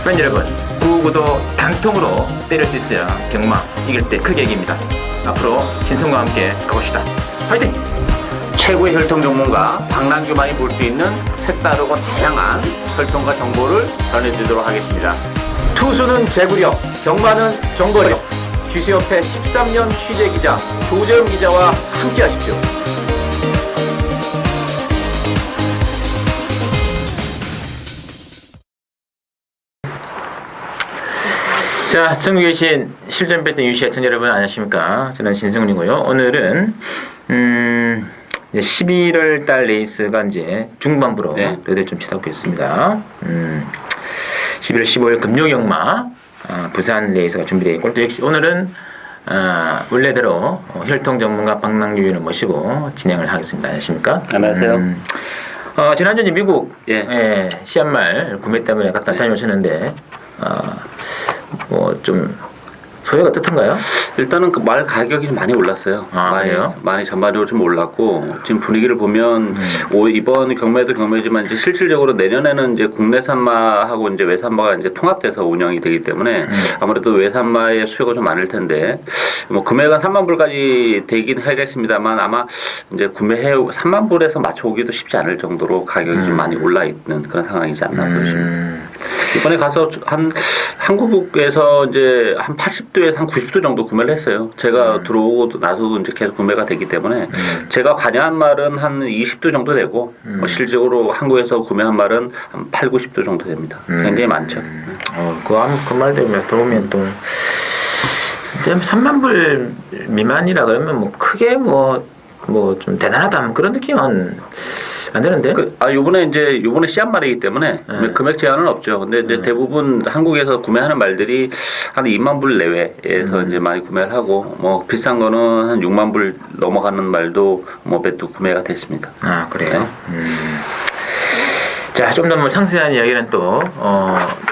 팬 여러분, 구구도 단통으로 때릴 수 있어야 경마 이길 때 크게 이깁니다. 앞으로 신성과 함께 가봅시다. 화이팅! 최고의 혈통 전문가 박남규만이 볼 수 있는 색다르고 다양한 혈통과 정보를 전해드리도록 하겠습니다. 투수는 제구력, 경마는 정거력. 귀수협회 13년 취재기자 조재훈 기자와 함께 하십시오. 자, 전국에 계신 실전 배팅 유시 애청자 여러분 안녕하십니까? 저는 신성훈이고요. 오늘은 11월 달 레이스가 이제 중반부로 너희들 좀 치닫고 있습니다. 11월 15일 금요경마 부산 레이스가 준비되어 있고 또 역시 오늘은 원래대로 혈통 전문가 박남규 위원을 모시고 진행을 하겠습니다. 안녕하십니까? 안녕하세요. 지난주 이제 미국 시합말 구매 때문에 갔다 다녀오셨는데 뭐 좀 소요가 어떻던가요? 일단은 그 말 가격이 많이 올랐어요. 많이 전반적으로 좀 올랐고 지금 분위기를 보면 이번 경매도 경매지만 이제 실질적으로 내년에는 이제 국내산마하고 이제 외산마가 이제 통합돼서 운영이 되기 때문에 아무래도 외산마의 수요가 좀 많을 텐데 뭐 금액은 3만 불까지 되긴 하겠습니다만 아마 이제 구매해 3만 불에서 맞춰오기도 쉽지 않을 정도로 가격이 좀 많이 올라 있는 그런 상황이지 않나 보여집니다. 이번에 가서 한국에서 이제 한 80도에서 한 90도 정도 구매를 했어요. 제가 들어오고 나서도 이제 계속 구매가 되기 때문에 제가 관여한 말은 한 20도 정도 되고 실질적으로 한국에서 구매한 말은 한 8, 90도 정도 됩니다. 굉장히 많죠. 그 말 되면 들어오면 또 3만 불 미만이라 그러면 뭐 크게 뭐 좀 대단하다 그런 느낌은 안 되는데? 요번에 시합 말이기 때문에 금액 제한은 없죠. 근데 이제 대부분 한국에서 구매하는 말들이 한 2만 불 내외에서 이제 많이 구매를 하고 뭐 비싼 거는 한 6만 불 넘어가는 말도 뭐 몇 두 구매가 됐습니다. 아, 그래요? 자, 좀 더 뭐 상세한 이야기는 또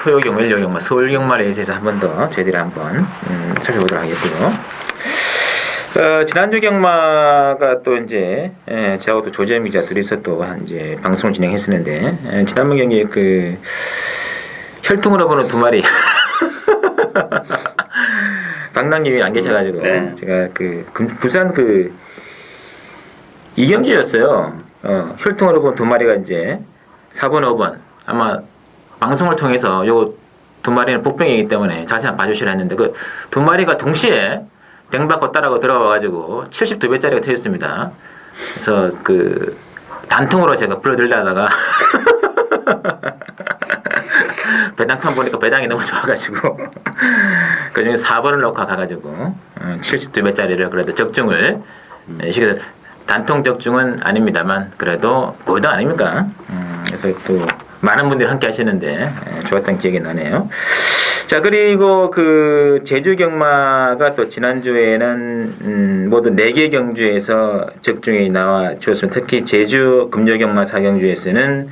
토요경, 일요경, 서울경마 레이스에서 한 번 더 저희들이 한번 살펴보도록 하겠고요. 지난주 경마가 또 이제 저하고 또 조재현 기자 둘이서 또 이제 방송을 진행했었는데 지난번 경기에 그 혈통으로 보는 두 마리 박남규님이 안 계셔가지고 제가 그 부산 그 이경주였어요. 혈통으로 본 두 마리가 이제 4번, 5번 아마 방송을 통해서 요 두 마리는 복병이기 때문에 자세히 한번 봐주시라 했는데 그 두 마리가 동시에 뱅받고 따라고 들어와가지고 72배짜리가 터졌습니다. 그래서 그 단통으로 제가 불러들다가 배당판 보니까 배당이 너무 좋아가지고 그중에 4번을 놓고 가가지고 72배짜리를 그래도 적중을 시켜서 단통 적중은 아닙니다만 그래도 고당 아닙니까? 그래서 또 많은 분들이 함께 하시는데 좋았던 기억이 나네요. 자, 그리고 그 제주 경마가 또 지난주에는 모두 4개 경주에서 적중이 나와 주었습니다. 특히 제주 금요 경마 4경주에서는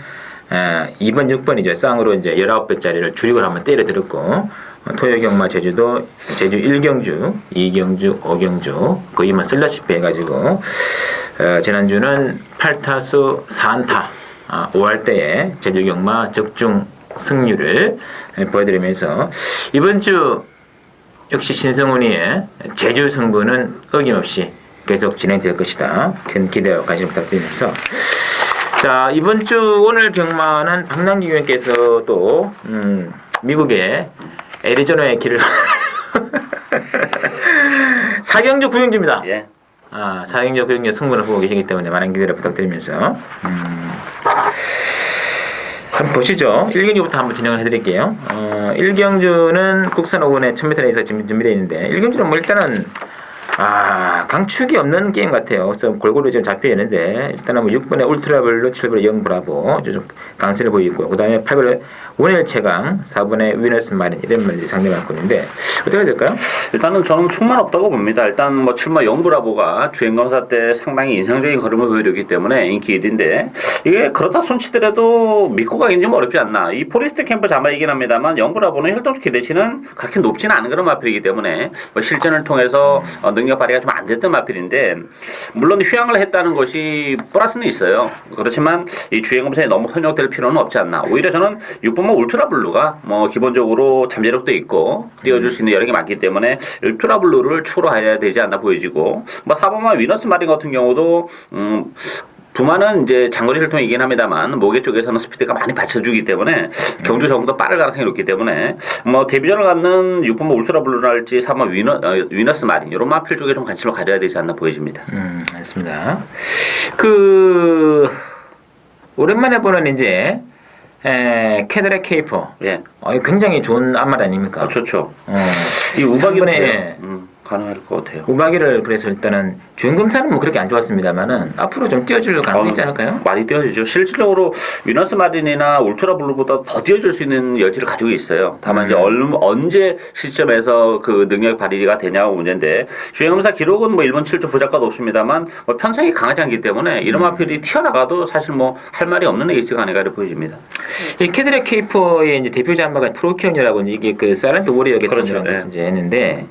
2번, 6번이죠. 쌍으로 이제 19배짜리를 주력을 한번 때려 들었고 토요 경마 제주도 제주 1경주, 2경주, 5경주 거의만 쓸다시피 해가지고 지난주는 8타수 4안타 5할대의 제주 경마 적중 승률을 보여드리면서 이번 주 역시 신성훈이의 제주 승부는 어김없이 계속 진행될 것이다. 큰 기대와 관심 부탁드리면서 자, 이번 주 오늘 경마는 박남규 의원께서 또 미국의 애리조나의 길을 4경주 9경주입니다. 예. 4경주 9경주 승부를 보고 계시기 때문에 많은 기대를 부탁드리면서 한번 보시죠. 1경주부터 한번 진행을 해드릴게요. 1경주는 국산 5번에 1000m 레이스가 준비되어 있는데 1경주는 뭐 일단은 강축이 없는 게임 같아요. 그래서 골고루 지금 잡혀 있는데 일단은 뭐 6번에 울트라블루, 7번에 영브라보 좀 강세를 보이고 그 다음에 8번에 원일 최강, 4번에 위너스 마린 이런 말들이 상대방권인데 어떻게 해야 될까요? 일단은 저는 충만 없다고 봅니다. 일단 뭐 7번 영브라보가 주행검사 때 상당히 인상적인 걸음을 보여줬기 때문에 인기 1위인데 이게 그렇다 손치더라도 믿고 가긴 좀 어렵지 않나. 이 포리스트 캠프 자마이긴 합니다만 영브라보는 혈통 기대치는 그렇게 높지는 않은 그런 마필이기 때문에 뭐 실전을 통해서 능력 발휘가 좀 안 됐던 마필인데 물론 휴양을 했다는 것이 플러스는 있어요. 그렇지만 이 주행검사에 너무 현혹될 필요는 없지 않나. 오히려 저는 6번 또 뭐 울트라 블루가 뭐 기본적으로 잠재력도 있고 띄워줄 수 있는 여러 개 많기 때문에 울트라 블루를 추로 해야 되지 않나 보여지고 뭐 4번마 위너스 마린 같은 경우도 부마는 이제 장거리 혈통이긴 합니다만 모계 쪽에서는 스피드가 많이 받쳐주기 때문에 경주 적응도 빠를 가능성이 높기 때문에 뭐 데뷔전을 갖는 6번마 울트라 블루랄지 3번 위너스 마린 이런 마필 쪽에 좀 관심을 가져야 되지 않나 보여집니다. 알겠습니다. 오랜만에 보는 이제 캐드렉 케이퍼. 예. 굉장히 좋은 앞말 아닙니까? 좋죠. 이 우박이는 가능할 것 같아요. 우박이를 그래서 일단은 준금사는 뭐 그렇게 안 좋았습니다만은 앞으로 좀 띄워줄 가능성이 있지 않을까요? 많이 띄워주죠. 실질적으로 위너스 마린이나 울트라 블루보다 더 띄워줄 수 있는 여지를 가지고 있어요. 다만 이제 언제 시점에서 그 능력 발휘가 되냐가 문제인데 주행검사 기록은 뭐 1번 7조 보잘것 없습니다만 뭐 편성이 강하지 않기 때문에 이런 마필이 튀어나가도 사실 뭐 할 말이 없는 에이스가 아닌가 보여집니다. 이 캐드렉 케이퍼의 이제 대표 잠바가 프로키언이라고 이게 그 사이런트 워리어 그렇죠. 같은 이제 했는데.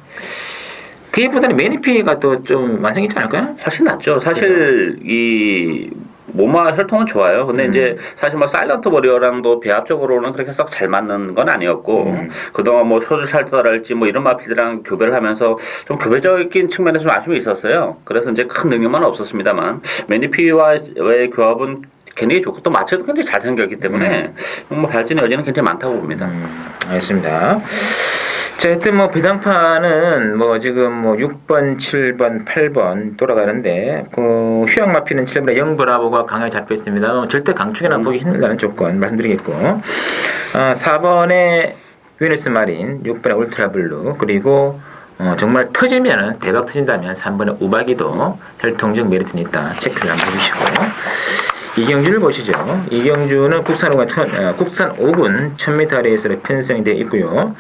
그보다는 매니피가 또 좀 완성이 있지 않을까요? 훨씬 낫죠. 사실 이 모마 혈통은 좋아요. 근데 이제 사실 뭐 사일런트 워리어랑도 배합적으로는 그렇게 썩 잘 맞는 건 아니었고 그동안 뭐 소주 샬터랄지 뭐 이런 마필들이랑 교배를 하면서 좀 교배적인 측면에서 좀 아쉬움이 있었어요. 그래서 이제 큰 능력만 없었습니다만 매니피와의 교합은 굉장히 좋고 또 마체도 굉장히 잘생겼기 때문에 뭐 발전의 여지는 굉장히 많다고 봅니다. 알겠습니다. 자, 하여튼 뭐 배당판은 뭐 지금 뭐 6번, 7번, 8번 돌아가는데 그 휴양 마피는 7번에 영브라보가 강하게 잡혀 있습니다. 절대 강축이나 보기 힘들다는 조건 말씀드리겠고 4번에 위너스 마린, 6번에 울트라 블루 그리고 정말 터지면은 대박 터진다면 3번에 우박이도 혈통적 메리트는 있다. 체크를 한번 해주시고 이경주를 보시죠. 이경주는 국산 5군 1000m 아래에서 편성이 되어 있고요.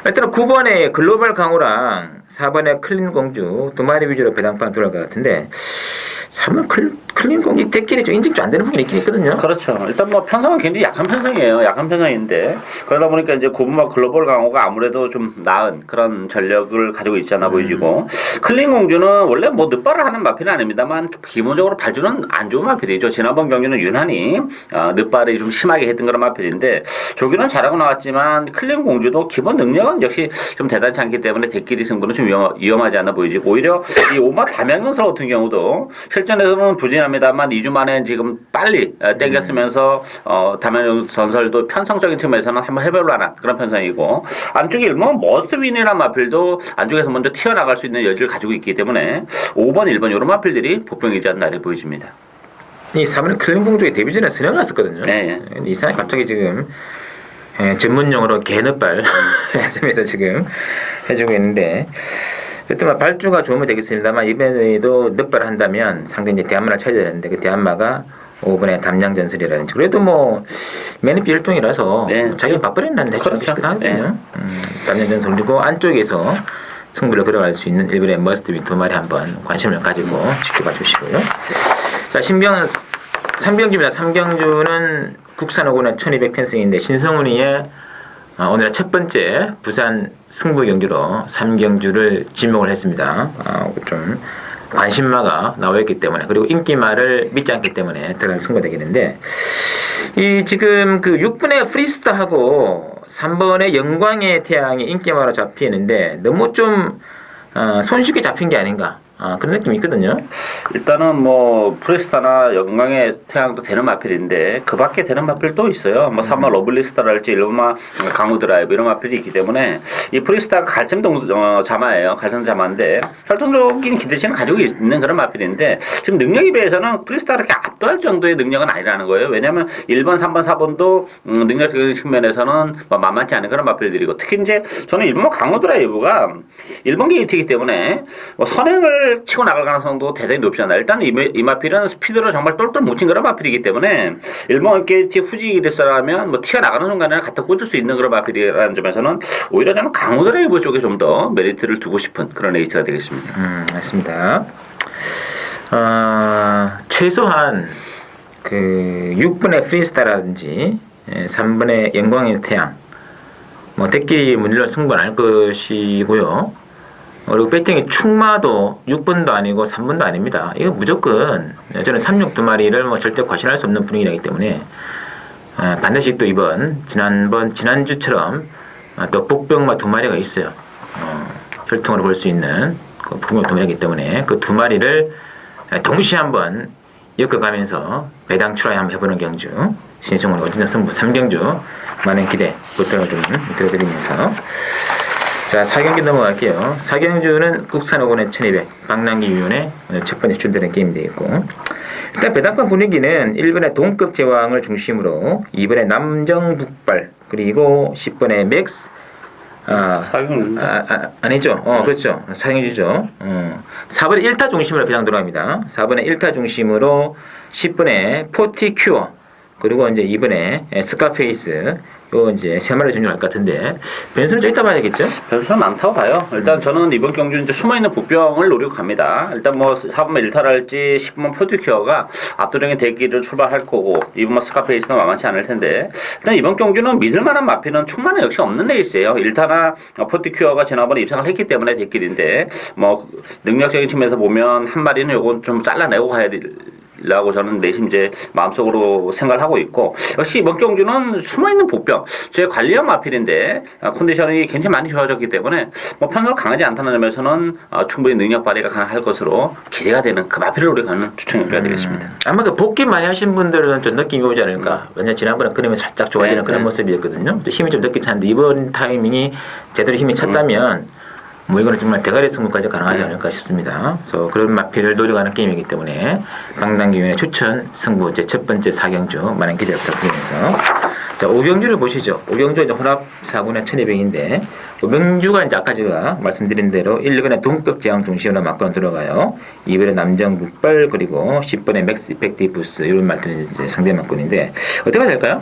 일단 9번에 글로벌 강호랑 4번에 클린 공주 두 마리 위주로 배당판 돌아갈 것 같은데 3번 클린 공주 대끼리 좀 인증 좀 안 되는 부분이 있긴 있거든요. 그렇죠. 일단 뭐 편성은 굉장히 약한 편성이에요. 약한 편성인데 그러다 보니까 이제 9번마 글로벌 강호가 아무래도 좀 나은 그런 전력을 가지고 있지 않아 보이지고 클린 공주는 원래 뭐 늦발을 하는 마필은 아닙니다만 기본적으로 발주는 안 좋은 마필이죠. 지난번 경기는 유난히 늦발이 좀 심하게 했던 그런 마필인데 조기는 잘하고 나왔지만 클린 공주도 기본 능력은 역시 좀 대단치 않기 때문에 대끼리 승부는 좀 위험하지 않아 보이지고 오히려 이 오마 담양건설 같은 경우도 실전에서는 부진합니다만 2주 만에 지금 빨리 땡겼으면서 담양건설도 편성적인 측면에서는 한번 해볼 만한 그런 편성이고 안쪽에 일본 머스트윈이라는 마필도 안쪽에서 먼저 튀어나갈 수 있는 여지를 가지고 있기 때문에 5번, 1번 이런 마필들이 복병이지 않나 보여집니다. 이 3번 클린 공주의 데뷔전에 선행을 했었거든요. 네. 이 사람이 갑자기 지금 전문용어로 개넛발 점에서 지금 해주고 있는데 그때 발주가 좋으면 되겠습니다만 이번에도 넛발을 한다면 상대 이제 대한마를 쳐야 되는데 그 대한마가 5번에 담양전설이라든지 그래도 뭐 매니피 혈통이라서 자기가 바쁘랬는데 그렇죠. 싶긴 하거든요. 담양전설 그리고 안쪽에서 승부를 걸어갈 수 있는 일본의 머스트윈 두 마리 한번 관심을 가지고 지켜봐 주시고요. 자, 삼경주입니다. 삼경주는 국산 5군의 1200 편승인데 신성훈이의 오늘 첫 번째 부산 승부 경주로 삼경주를 지목을 했습니다. 좀 관심마가 나와 있기 때문에 그리고 인기마를 믿지 않기 때문에 들어간 승부가 되겠는데 이 지금 그 6분의 프리스타하고 3번의 영광의 태양이 인기마로 잡히는데 너무 좀 손쉽게 잡힌 게 아닌가 그런 느낌이 있거든요. 일단은 뭐 프리스타나 영광의 태양도 되는 마필인데 그 밖에 되는 마필 또 있어요. 뭐 3번 러블리스타랄지 일본마 강우 드라이브 이런 마필이 있기 때문에 이 프리스타가 갈증동 자마예요. 갈증 자마인데 혈통적인 기대치는 가지고 있는 그런 마필인데 지금 능력에 비해서는 프리스타가 그렇게 압도할 정도의 능력은 아니라는 거예요. 왜냐하면 1번, 3번, 4번도 능력적인 측면에서는 뭐 만만치 않은 그런 마필들이고 특히 이제 저는 일본마 강우 드라이브가 일본 게이트이기 때문에 뭐 선행을 치고 나갈 가능성도 대단히 높지 않나. 일단 이 마필은 스피드로 정말 똘똘 뭉친 그런 마필이기 때문에 일본 게이트 후지기대서라면 뭐 튀어나가는 순간에 갖다 꽂을 수 있는 그런 마필이라는 점에서는 오히려 저는 강호 드라이브 쪽에 좀 더 메리트를 두고 싶은 그런 에이스가 되겠습니다. 맞습니다. 최소한 그 6분의 프리스타라든지 3분의 영광의 태양 뭐 대끼리 문질러 승부는 할 것이고요. 그리고 배팅이 충마도 6분도 아니고 3분도 아닙니다. 이거 무조건 저는 36 두 마리를 뭐 절대 과신할 수 없는 분위기이기 때문에 반드시 또 지난주처럼 또 복병마 2마리가 있어요. 혈통으로 볼 수 있는 그 복병마 2마리이기 때문에 그 2마리를 동시에 한번 엮어가면서 배당 출하에 한번 해보는 경주. 신성훈 원진장 승부 3경주 많은 기대 부탁을 좀 드려드리면서 자 4경주 넘어갈게요. 4경주는 국산오건의 1200 박남기 위원의 오늘 첫 번째 출전된 게임이 되겠고 일단 배당권 분위기는 1번의 동급 제왕을 중심으로 2번의 남정북발 그리고 10번의 맥스 아니죠. 그렇죠. 사경주죠. 4번의 1타 중심으로 배당 들어갑니다. 4번의 1타 중심으로 10번의 포티큐어 그리고 이제 이번에 스카페이스 요 이제 세 마리 준비할 것 같은데 변수는 좀 이따 봐야 되겠죠? 변수는 많다고 봐요. 일단 저는 이번 경주 이제 숨어있는 복병을 노리고 갑니다. 일단 뭐 4번만 1타를 할지 10번만 포티큐어가 압도적인 대기를 출발할 거고 2번만 스카페이스는 만만치 않을 텐데 일단 이번 경주는 믿을만한 마피는 충만은 역시 없는 레이스예요. 1타나 포티큐어가 지난번에 입상을 했기 때문에 대길인데 뭐 능력적인 측면에서 보면 한 마리는 요건 좀 잘라내고 가야 라고 저는 내심 이제 마음속으로 생각을 하고 있고 역시 이번 경주는 숨어있는 복병 제 관리형 마필인데 컨디션이 굉장히 많이 좋아졌기 때문에 뭐 편으로 강하지 않다는 점에서는 충분히 능력 발휘가 가능할 것으로 기대가 되는 그 마필을 우리 가는 추천해줘야 되겠습니다. 아마 그 복귀 많이 하신 분들은 좀 느낌이 오지 않을까. 왜냐면 지난번에 그림이 살짝 좋아지는 그런 모습이었거든요. 또 힘이 좀 늦게 찼는데 이번 타이밍이 제대로 힘이 찼다면 뭐 이거는 정말 대가리 승부까지 가능하지 않을까 싶습니다. 그래서 그런 마필을 노려가는 게임이기 때문에 강당기위원의 추천 승부 제 첫 번째 4경주 많은 기대를 부탁드리면서 자 5경주를 보시죠. 5경주 이제 혼합 4군의 1200인데 5경주가 이제 아까 제가 말씀드린 대로 1번에 동급 제왕 중심으로 막건 들어가요. 2번에 남정 북발 그리고 10번에 맥스 이펙티브스 이런 말들이 이제 상대 막건인데 어떻게 해야 될까요?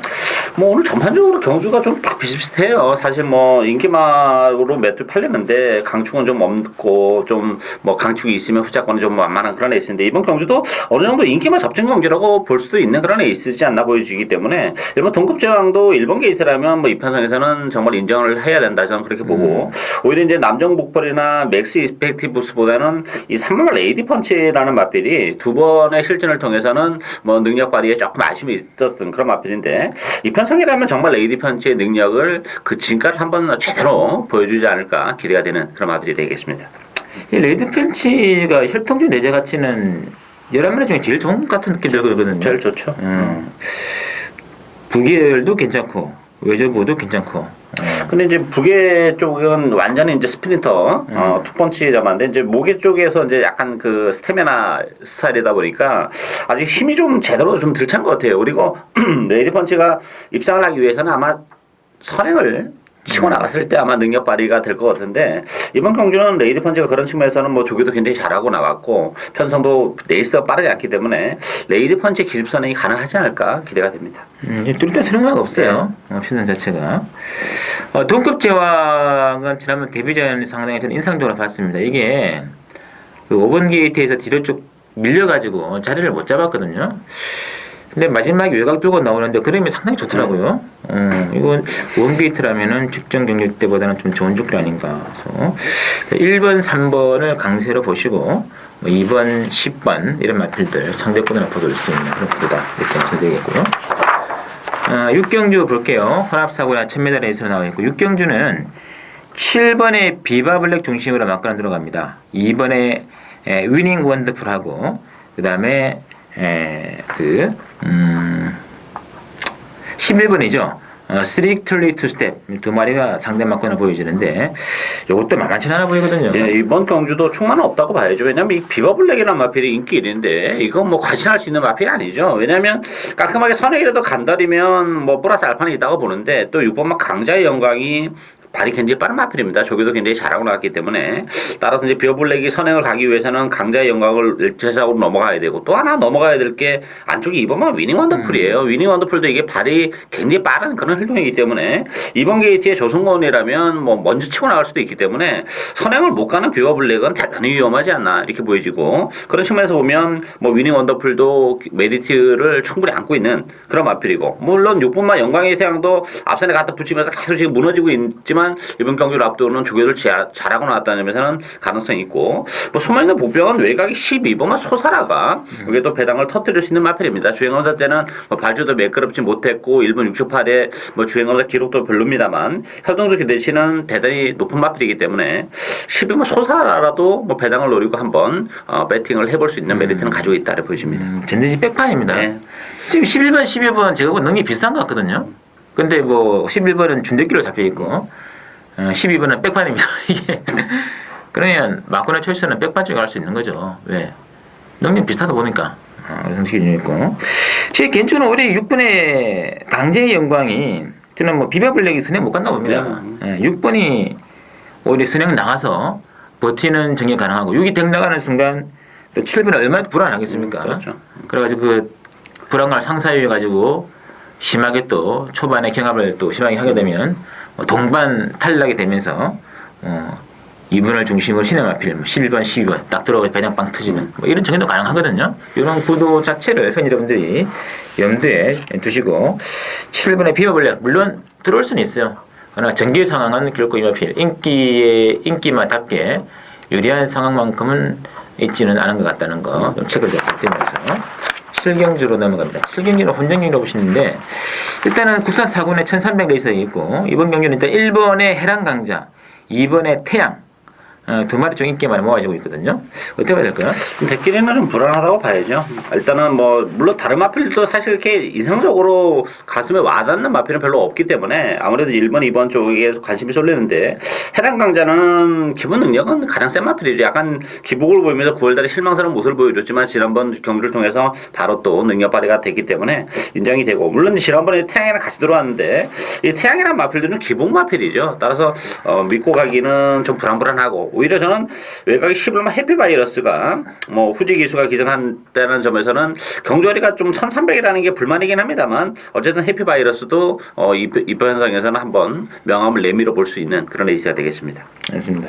뭐 오늘 전반적으로 경주가 좀 다 비슷비슷해요. 사실 뭐 인기마로 몇 주 팔렸는데 강축은 좀 없고 좀 뭐 강축이 있으면 후자권은 좀 완만한 그런 레이스인데 이번 경주도 어느 정도 인기마 접전 경기라고 볼 수도 있는 그런 레이스지 않나 보여지기 때문에 일본 동급 제왕도 일본 게이트라면 뭐 이 편성에서는 정말 인정을 해야 된다 저는 그렇게 보고 오히려 이제 남정 북벌이나 맥스 이펙티브스보다는 이 3번말 레이디 펀치라는 마필이 두 번의 실전을 통해서는 뭐 능력 발휘에 조금 아쉬움이 있었던 그런 마필인데 이 편성이라면 정말 레이디 펀치의 능력을 그 진가를 한번 제대로 보여주지 않을까 기대가 되는 그런 마필이 되겠습니다. 이 레이디 펀치가 혈통주 내재 가치는 11마리 중에 제일 좋은 것 같은 느낌이 들거든요. 제일 좋죠. 부계열도 괜찮고 외저부도 괜찮고. 근데 이제 부계 쪽은 완전히 이제 스프린터, 투펀치 잡았는데 이제 모계 쪽에서 이제 약간 그 스태미나 스타일이다 보니까 아직 힘이 좀 제대로 좀 덜 찬 것 같아요. 그리고 레이디 펀치가 입상을 하기 위해서는 아마 선행을 치고 나갔을 때 아마 능력 발휘가 될 것 같은데 이번 경주는 레이디 펀치가 그런 측면에서는 뭐 조교도 굉장히 잘하고 나왔고 편성도 레이스가 빠르지 않기 때문에 레이디 펀치 기습 선행이 가능하지 않을까 기대가 됩니다. 뚜렷한 설명가 없어요. 편성 자체가. 동급 제왕은 지난번 데뷔전 상당히 저는 인상적으로 봤습니다. 이게 그 5번 게이트에서 뒤로 쭉 밀려가지고 자리를 못 잡았거든요. 근데 마지막에 외곽 들고 나오는데 그림이 상당히 좋더라고요. 이건 원게이트라면은 직전 경기 때보다는 좀 좋은 조건 아닌가. 그래서 1번, 3번을 강세로 보시고 2번, 10번 이런 마필들 상대권을 엎어둘 수 있는 그런 구도다 이렇게 말씀드리겠고요. 6경주 볼게요. 혼합사고나 1000m 레이스로 나와 있고 6경주는 7번에 비바블랙 중심으로 막거나 들어갑니다. 2번에 위닝 원더풀하고 그 다음에 11번이죠. 스트릭틀리 투스텝 두 마리가 상대 막건을 보여주는데 이것도 만만치 않아 보이거든요. 예, 이번 경주도 충만은 없다고 봐야죠. 왜냐면 이 비버블랙이라는 마필이 인기 1인데 이건 뭐 과신할 수 있는 마필이 아니죠. 왜냐면 깔끔하게 선행이라도 간다리면 뭐 플러스 알파는 있다고 보는데 또 6번만 강자의 영광이 발이 굉장히 빠른 마필입니다. 저기도 굉장히 잘하고 나왔기 때문에 따라서 이제 비어블랙이 선행을 가기 위해서는 강자의 영광을 일차적으로 넘어가야 되고 또 하나 넘어가야 될 게 안쪽에 이번만 위닝 원더풀이에요. 위닝 원더풀도 이게 발이 굉장히 빠른 그런 활동이기 때문에 이번 게이트의 조성건이라면 뭐 먼저 치고 나갈 수도 있기 때문에 선행을 못 가는 비어블랙은 대단히 위험하지 않나 이렇게 보여지고 그런 측면에서 보면 뭐 위닝 원더풀도 메리트를 충분히 안고 있는 그런 마필이고 물론 6분만 영광의 세상도 앞선에 갖다 붙이면서 계속 지금 무너지고 있지만 하지만 이번 경기를 앞두고는 조교를 잘하고 나왔다는 점에서는 가능성이 있고 뭐 숨어있는 보병은 외곽이 12번만 소사라가 그게 또 배당을 터뜨릴 수 있는 마필입니다. 주행검사 때는 뭐 발주도 매끄럽지 못했고 1분 68에 뭐 주행검사 기록도 별로입니다만 활동도 기대치는 대단히 높은 마필이기 때문에 12번 소사라도 뭐 배당을 노리고 한번 배팅을 해볼 수 있는 메리트는 가지고 있다고 보여집니다. 전대지 백판입니다. 네. 지금 11번, 12번 제가 보면 능력이 비슷한 것 같거든요. 근데 뭐 11번은 준대기로 잡혀 있고 12번은 백판입니다. 이게 그러면 마코나 초이스는 백판 쪽에 갈 수 있는 거죠. 왜? 능력 비슷하다 보니까 그런 생각이 있고 제 개인적으로 올해 6번의 강제의 영광이 저는 뭐 비바블랙이 선행 못 갔나 봅니다. 6번이 오히려 선행 나가서 버티는 정리 가능하고 6이 댕 나가는 순간 또 7번은 얼마나 불안하겠습니까? 그렇죠. 그래가지고 그 불안감을 상사해 가지고 심하게 또 초반에 경합을 또 심하게 하게 되면 동반 탈락이 되면서 2번을 중심으로 시네마필 11번, 12번 딱 들어가서 배당 빵 터지는 뭐 이런 정리도 가능하거든요. 이런 구도 자체를 팬 여러분들이 염두에 두시고 7번의 비어블랙 물론 들어올 수는 있어요. 그러나 전개 상황은 결코 이마필 인기만답게 유리한 상황만큼은 있지는 않은 것 같다는 거 좀 체크를 부탁드리면서 7경주로 넘어갑니다. 7경주는 혼전경기로 보시는데 일단은 국산 4군에 1300 레이서가 있고 이번 경기는 일단 1번의 해랑강자 2번의 태양 두 마리 좀 인기만 모아지고 있거든요. 어떻게 봐야 될까요? 대끼리는 좀 불안하다고 봐야죠. 일단은 뭐 물론 다른 마필도 사실 이렇게 이성적으로 가슴에 와닿는 마필은 별로 없기 때문에 아무래도 1번, 2번 쪽에 관심이 쏠리는데 해당 강자는 기본 능력은 가장 센 마필이죠. 약간 기복을 보이면서 9월달에 실망스러운 모습을 보여줬지만 지난번 경기를 통해서 바로 또 능력 발휘가 됐기 때문에 인정이 되고 물론 지난번에 태양이랑 같이 들어왔는데 이 태양이란 마필들은 기복 마필이죠. 따라서 믿고 가기는 좀 불안불안하고 오히려 저는 외곽이 11번 해피바이러스가 뭐 후지 기수가 기증한다는 점에서는 경주거리가 좀 1300이라는 게 불만이긴 합니다만 어쨌든 해피바이러스도 이번 현상에서는 한번 명함을 내밀어 볼 수 있는 그런 레이스가 되겠습니다. 맞습니다.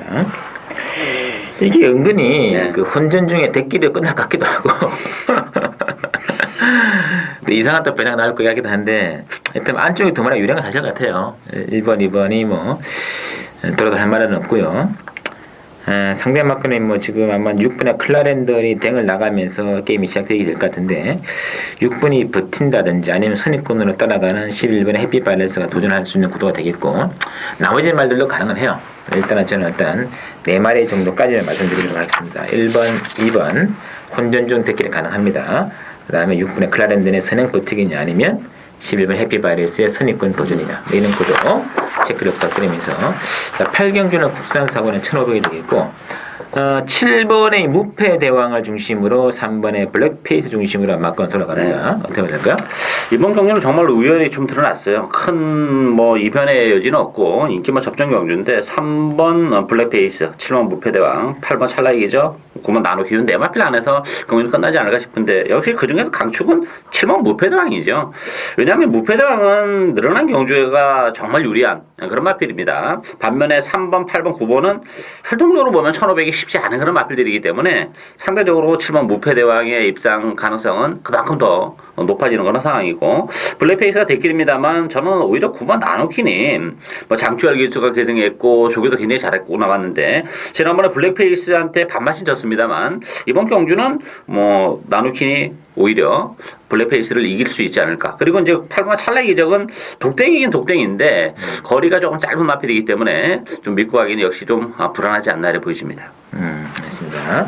이게 은근히 네. 그 혼전 중에 대끼리 끝날 것 같기도 하고 이상한 또 배당 나올 것 같기도 한데 하여튼 안쪽에 두 마리가 유리한 건 사실 같아요. 1번, 2번이 뭐 들어도 할 말은 없고요. 상대 마크는 뭐 지금 아마 6분의 클라렌더리 댕을 나가면서 게임이 시작되게 될 것 같은데 6분이 버틴다든지 아니면 선입군으로 따라가는 11번의 해피바이러스가 도전할 수 있는 구도가 되겠고 나머지 말들도 가능은 해요. 일단은 저는 일단 4마리 정도까지는 말씀드리도록 하겠습니다. 1번, 2번 혼전 중 대끼리 가능합니다. 그 다음에 6분의 클라렌더의 선행 버티기냐 아니면 11번 해피바이러스의 선입권 도전이냐 뭐 이런 구도 체크를 부탁드리면서 8경주는 국산 사고는 1500이 되겠고 7번의 무패 대왕을 중심으로 3번의 블랙페이스 중심으로 맞고 돌아갑니다. 어떻게 될까요? 이번 경기는 정말 우연히 좀 드러났어요. 큰 뭐 이변의 여지는 없고 인기만 접전 경주인데 3번 블랙페이스, 7번 무패대왕, 8번 찰나이기죠. 9번 나노기준 네마필 안에서 경기는 끝나지 않을까 싶은데 역시 그 중에서 강축은 7번 무패대왕이죠. 왜냐하면 무패대왕은 늘어난 경주가 정말 유리한 그런 마필입니다. 반면에 3번, 8번, 9번은 활동적으로 보면 1500이 쉽지 않은 그런 마필들이기 때문에 상대적으로 7번 무패대왕의 입상 가능성은 그만큼 더 높아지는 그런 상황이고 블랙페이스가 대길입니다만 저는 오히려 9번 나노키니 뭐 장추열 기수가 계승했고 조교도 굉장히 잘했고 나왔는데 지난번에 블랙페이스한테 반맛이 졌습니다만 이번 경주는 뭐 나노키니 오히려 블랙페이스를 이길 수 있지 않을까. 그리고 이제 8번 찰나의 기적은 독땡이긴 독땡인데 거리가 조금 짧은 마필이기 때문에 좀 믿고 가기는 역시 좀 불안하지 않나 이렇게 보여집니다. 맞습니다.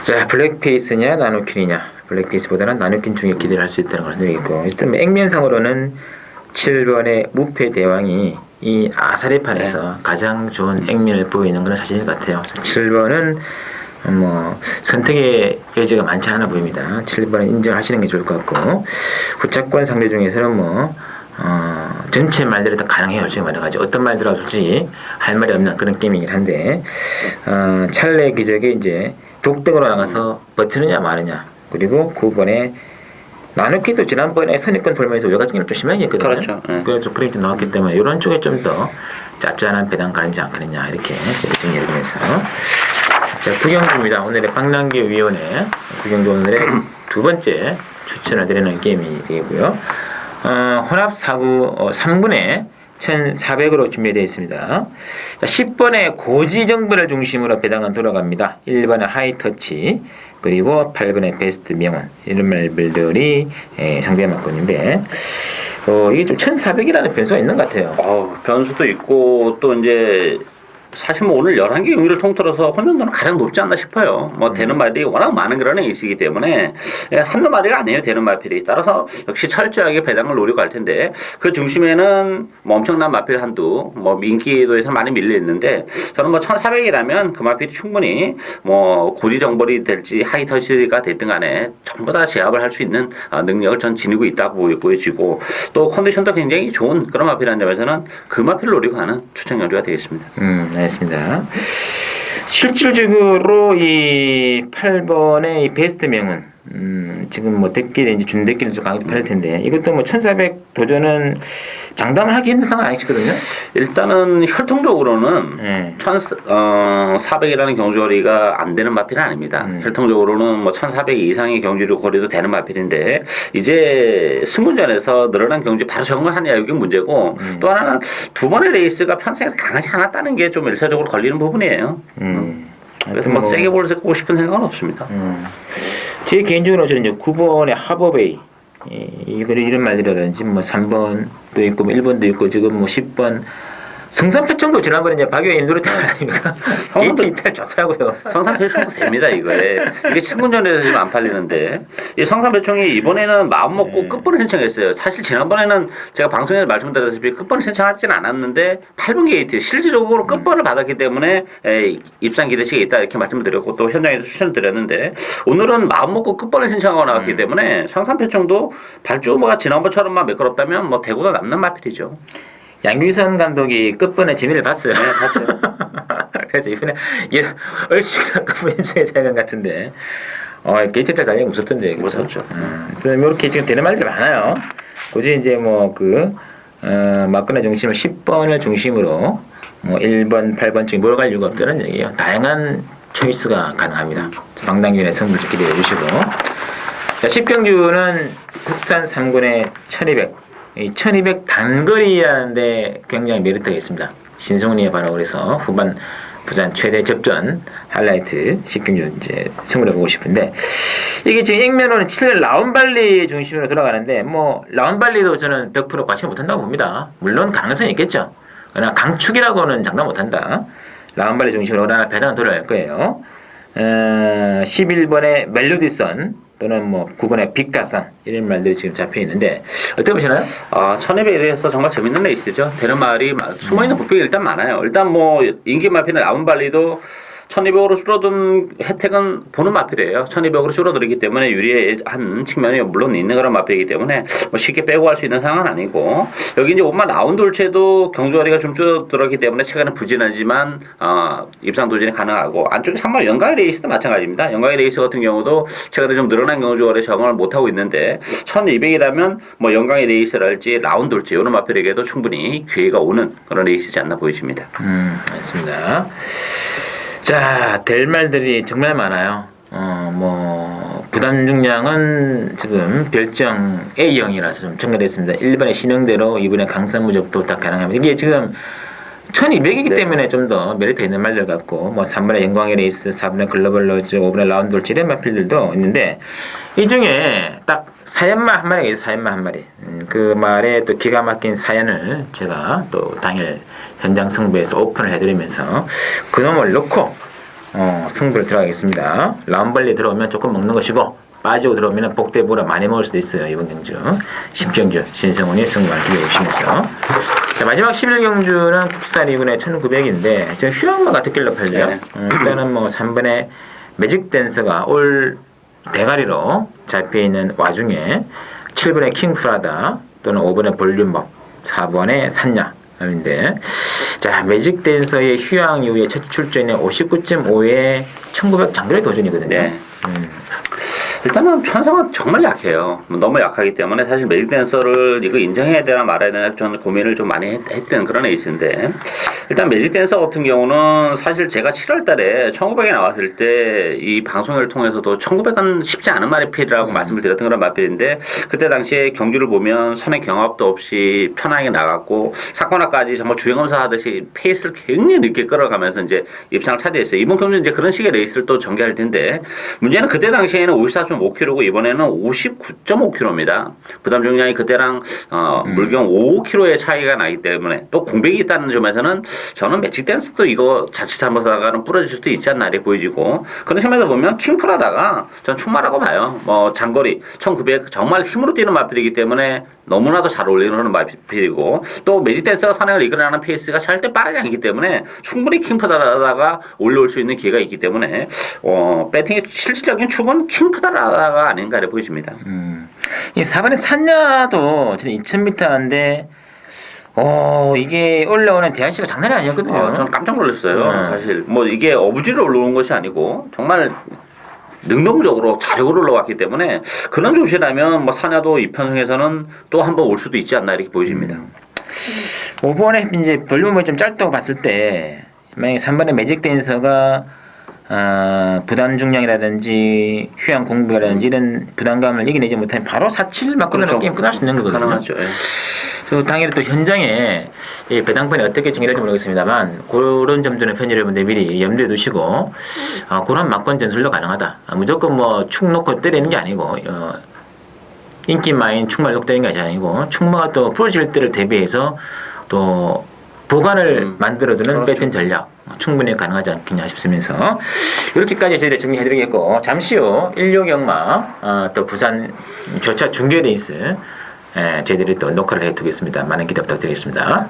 자, 블랙페이스냐 나노킨이냐. 블랙페이스보다는 나노킨 중에 기대를 할 수 있다는 걸 드리겠고 일단 액면상으로는 7번의 무패 대왕이 이 아사리판에서 가장 좋은 액면을 보이는 건 사실인 것 같아요. 7번은 뭐 선택의 여지가 많지 않아 보입니다. 7번은 인정하시는 게 좋을 것 같고 후차권 상대 중에서는 뭐 전체 말들이 다 가능해요. 지금 말해가지고 어떤 말들하고 솔직히 할 말이 없는 그런 게임이긴 한데 찰나의 기적에 이제 독등으로 나가서 버티느냐 마느냐 그리고 9번에 나누키도 지난번에 선입권 돌면서 외곽적인 좀 심하게 했거든요. 그렇죠. 그래서 그래도 나왔기 때문에 이런 쪽에 좀 더 짭짤한 배당 가는지 않겠느냐 이렇게 정리를 하면서 자, 구경주입니다. 오늘의 박남기 위원회 구경주 오늘의 두 번째 추천을 드리는 게임이 되겠고요. 혼합 사구 3분의 1,400으로 준비되어 있습니다. 자, 10번에 고지 정보를 중심으로 배당은 돌아갑니다. 1번에 하이터치, 그리고 8번에 베스트 명언, 이런 말들이 상대만권인데 이게 좀 1,400이라는 변수가 있는 것 같아요. 변수도 있고 또 이제 사실 뭐 오늘 11개 경기를 통틀어서 홈런도는 가장 높지 않나 싶어요. 뭐 되는 말이 워낙 많은 그런 에이스이기 때문에 한두 마디가 아니에요. 되는 마필이. 따라서 역시 철저하게 배당을 노리고 갈 텐데 그 중심에는 뭐 엄청난 마필 한두 뭐 인기도에서 많이 밀려 있는데 저는 뭐 1,400이라면 그 마필이 충분히 뭐 고지정벌이 될지 하이터치가 됐든 간에 전부 다 제압을 할 수 있는 능력을 전 지니고 있다고 보여지고 또 컨디션도 굉장히 좋은 그런 마필이라는 점에서는 그 마필을 노리고 가는 추천 경주가 되겠습니다. 알겠습니다. 실질적으로 이 8번의 이 베스트 명은 지금 뭐 대끼리 이제 준대끼리 좀 강조 팔릴 텐데 이것도 뭐 1,400 도전은 장담을 하기 힘든 상황 아니시거든요. 일단은 혈통적으로는 1,400이라는 경주거리가 안 되는 마필은 아닙니다. 혈통적으로는 뭐 1,400 이상의 경주를 거리도 되는 마필인데 이제 승문전에서 늘어난 경주 바로 적응하느냐 이게 문제고 또 하나는 두 번의 레이스가 평생에 강하지 않았다는 게 좀 일차적으로 걸리는 부분이에요. 그래서 뭐 세게 보고 싶은 생각은 없습니다. 제 개인적으로 저는 이제 9번의 하버베이 이런 말들이라든지 뭐 3번도 있고 뭐 1번도 있고 지금 뭐 10번 성산표청도 지난번에 이제 박용인 노렸던 거 아닙니까? 게이트 이탈 좋더라고요. 성산표청도 됩니다 이거에. 이게 신문전에서 지금 안 팔리는데 이 성산표청이 이번에는 마음 먹고 끝번을 신청했어요. 사실 지난번에는 제가 방송에서 말씀드렸다시피 끝번을 신청하지는 않았는데 8번 게이트 실질적으로 끝번을 받았기 때문에 입상 기대치가 있다 이렇게 말씀드렸고 또 현장에서 추천드렸는데 오늘은 마음 먹고 끝번을 신청하고 나왔기 때문에 성산표청도 발주모가 지난번처럼만 매끄럽다면 뭐 대구가 남는 마필이죠. 양규선 감독이 끝번에 재미를 봤어요. 네, 봤죠. 그래서 이번에 얼씨구나 끝번 인증의 자연 같은데 게이트 탈 자리가 무섭던데. 무섭죠. 그래서 이렇게 지금 되는 말들이 많아요. 굳이 이제 뭐 막근의 중심을 10번을 중심으로 뭐 1번, 8번 중에 몰아갈 이유가 없다는 얘기예요. 다양한 초이스가 가능합니다. 방당균의 승부를 기대해 주시고. 자, 10경주는 국산 3군의 1200. 이 1200 단거리하는데 굉장히 메리트가 있습니다. 신승훈이의 바로 그래서 후반 부산 최대 접전 하이라이트 10경주 이제 승부를 보고 싶은데 이게 지금 액면으로는 7월 라운발리 중심으로 돌아가는데 뭐 라운발리도 저는 100% 과시 못한다고 봅니다. 물론 가능성이 있겠죠. 그러나 강축이라고는 장담 못한다. 라운발리 중심으로 어느 날 배당은 돌아갈 거예요. 11번의 멜로디선 또는 뭐 9번의 빛가선 이런 말들이 지금 잡혀 있는데 어떻게 보시나요? 1200에 대해서 정말 재밌는 레이스죠. 되는 말이 숨어있는 부평이 일단 많아요. 일단 뭐 인기 마필은 라운발리도 1200으로 줄어든 혜택은 보는 마필이에요. 1200으로 줄어들기 때문에 유리한 측면이 물론 있는 그런 마필이기 때문에 뭐 쉽게 빼고 할 수 있는 상황은 아니고 여기 이제 5만 라운드올체도 경주거리가 좀 줄어들었기 때문에 최근에 부진하지만 입상 도전이 가능하고 안쪽에 3만 영광의 레이스도 마찬가지입니다. 영광의 레이스 같은 경우도 최근에 좀 늘어난 경주거리에 적응을 못하고 있는데 1200이라면 뭐 영광의 레이스랄지 라운드올체 이런 마필에게도 충분히 기회가 오는 그런 레이스지 않나 보여집니다. 알겠습니다. 자, 될 말들이 정말 많아요. 뭐 부담 중량은 지금 별정 A형이라서 좀 첨가됐습니다. 1번의 신형대로 2번의 강산무적도 다 가능합니다. 이게 지금 1200이기 때문에 좀 더 메리트 있는 말들 같고 뭐 3번의 영광의 레이스, 4번의 글로벌 로즈, 5번의 라운드올치 이런 마필들도 있는데 이 중에 딱 사연말 한 마리가 있어요. 사연말 한 마리. 그 말에 또 기가 막힌 사연을 제가 또 당일 현장 승부에서 오픈을 해드리면서 그놈을 넣고 승부를 들어가겠습니다. 라운발리 들어오면 조금 먹는 것이고 빠지고 들어오면 복대보다 많이 먹을 수도 있어요. 이번 경주 10경주 신성훈이 승부를 기대해주시면서 자, 마지막 11경주는 국산 2군의 1900인데 지금 휴양마가 듣길로 팔려요. 일단은 뭐 3번의 매직 댄서가 올 대가리로 잡혀있는 와중에 7번의 킹프라다 또는 5번의 볼륨업 4번의 산야인데 자 매직 댄서의 휴양 이후에 첫 출전이 59.5에 1900 장거리 도전이거든요. 네. 일단은 편성은 정말 약해요. 너무 약하기 때문에 사실 매직 댄서를 이거 인정해야 되나 말아야 되나 저는 고민을 좀 많이 했던 그런 에이스인데, 일단 매직 댄서 같은 경우는 사실 제가 7월 달에 1900에 나왔을 때 이 방송을 통해서도 1900은 쉽지 않은 마리필이라고 말씀을 드렸던 그런 마리필인데, 그때 당시에 경주를 보면 선행 경합도 없이 편하게 나갔고 사코나까지 정말 주행검사 하듯이 페이스를 굉장히 늦게 끌어가면서 이제 입상을 차지했어요. 이번 경주는 이제 그런 식의 레이스를 또 전개할 텐데, 문제는 그때 당시에는 54.5km고 이번에는 59.5km입니다. 부담 중량이 그때랑 물경 5kg의 차이가 나기 때문에 또 공백이 있다는 점에서는 저는 매직 댄스도 이거 자칫 잘못하다가는 부러질 수도 있지 않나 이렇게 보여지고, 그런 측면에서 보면 킹프라다가 전 충만하고 봐요. 뭐 장거리 1900 정말 힘으로 뛰는 마필이기 때문에 너무나도 잘 어울리는 마필이고, 또 매직 댄스가 선행을 이끌어가는 페이스가 절대 빠르지 않기 때문에 충분히 킹프라다가 올라올 수 있는 기회가 있기 때문에 배팅의 실질적인 축은 킹프라다가 아닌가 이렇게 보여집니다. 이 4번에 산야도 2000m인데 이게 올라오는 대한씨가 장난이 아니었거든요. 저는 깜짝 놀랐어요. 사실 뭐 이게 어부지로 올라오는 것이 아니고 정말 능동적으로 자력으로 올라왔기 때문에 그런 조시라면 뭐 산야도 이 편성에서는 또 한 번 올 수도 있지 않나 이렇게 보여집니다. 5번에 이제 볼륨이 좀 짧다고 봤을 때 만약에 3번에 매직 댄서가 부담 중량이라든지 휴양 공백이라든지 이런 부담감을 이겨내지 못하면 바로 4-7 맞고 나면 게임 끝날 수 있는 거거든요. 가능하죠. 예. 그 당연히 또 현장에 이 배당권이 어떻게 정리될지 모르겠습니다만 그런 점들은 팬 여러분들 미리 염두에 두시고 그런 막권 전술도 가능하다. 무조건 뭐 축 놓고 때리는 게 아니고 인기 마인 축만 놓고 때리는 게 아니고 축마가 또 부러질 때를 대비해서 또 보관을 만들어두는 그렇죠. 배팅 전략 충분히 가능하지 않겠냐 싶으면서 이렇게까지 저희가 정리해드리겠고, 잠시 후 16경마 또 부산 교차 중계 레이스 저희들이 또 녹화를 해두겠습니다. 많은 기대 부탁드리겠습니다.